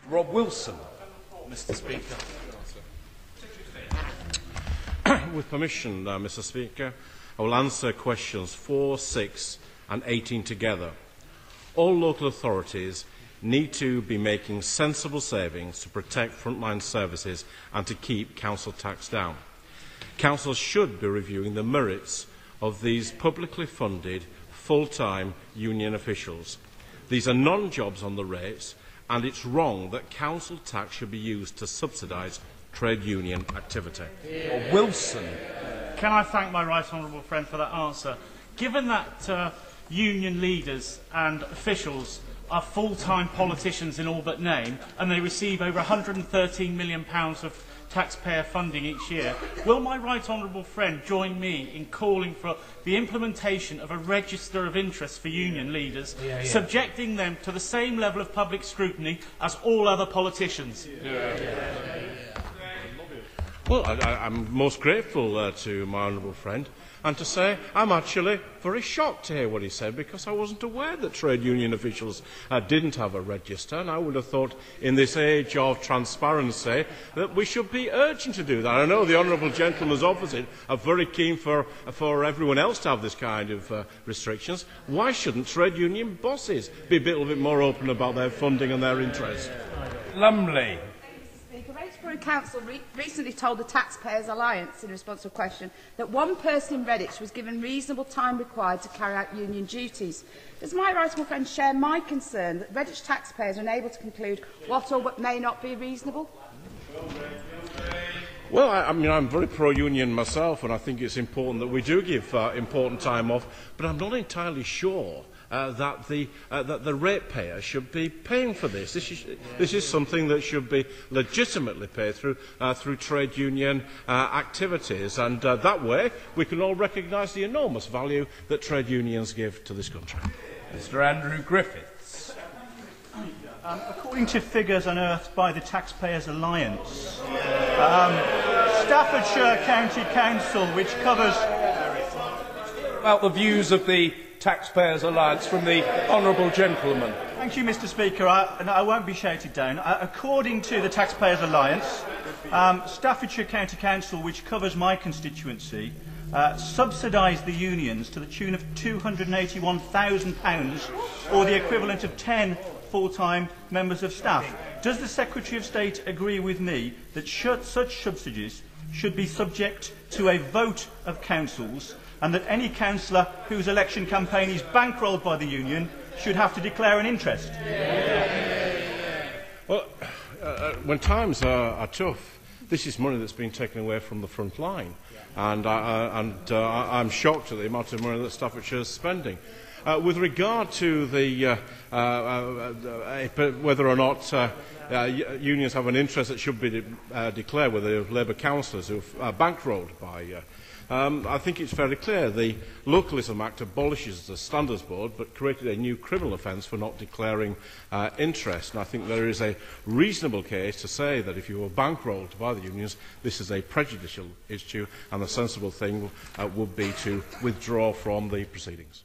Rob Wilson. Mr. Speaker. With permission, Mr. Speaker, I will answer questions 4, 6 and 18 together. All local authorities need to be making sensible savings to protect frontline services and to keep council tax down. Councils should be reviewing the merits of these publicly funded full-time union officials. These are non-jobs on the rates, and it's wrong that council tax should be used to subsidise trade union activity. Wilson. Can I thank my right honourable friend for that answer? Given that union leaders and officials are full-time politicians in all but name, and they receive over £113 million of taxpayer funding each year, will my right honourable friend join me in calling for the implementation of a register of interest for union leaders, subjecting them to the same level of public scrutiny as all other politicians? Well, I'm most grateful to my honourable friend, and to say I'm actually very shocked to hear what he said, because I wasn't aware that trade union officials didn't have a register, and I would have thought in this age of transparency that we should be urging to do that. I know the honourable gentleman's opposite are very keen for everyone else to have this kind of restrictions. Why shouldn't trade union bosses be a little bit more open about their funding and their interest? Lumley. Rotesborough Council recently told the TaxPayers Alliance, in response to a question, that one person in Redditch was given reasonable time required to carry out union duties. Does my right honourable friend share my concern that Redditch taxpayers are unable to conclude what or what may not be reasonable? Well, I'm very pro-union myself, and I think it's important that we do give important time off, but I'm not entirely sure that the ratepayer should be paying for this. This is something that should be legitimately paid through trade union activities, and that way we can all recognise the enormous value that trade unions give to this country. Mr. Andrew Griffiths. According to figures unearthed by the TaxPayers Alliance, Staffordshire County Council, which covers... About the views of the TaxPayers Alliance from the honourable gentleman. Thank you, Mr. Speaker. I won't be shouted down. According to the Taxpayers Alliance, Staffordshire County Council, which covers my constituency, subsidised the unions to the tune of £281,000, or the equivalent of 10 full-time members of staff. Does the Secretary of State agree with me that such subsidies should be subject to a vote of councils, and that any councillor whose election campaign is bankrolled by the union should have to declare an interest? Well, when times are tough, this is money that's been taken away from the front line, and I'm shocked at the amount of money that Staffordshire is spending. With regard to the whether or not unions have an interest that should be declared, whether Labour councillors who are bankrolled by I think it's fairly clear the Localism Act abolishes the Standards Board but created a new criminal offence for not declaring interest. And I think there is a reasonable case to say that if you were bankrolled by the unions, this is a prejudicial issue, and the sensible thing would be to withdraw from the proceedings.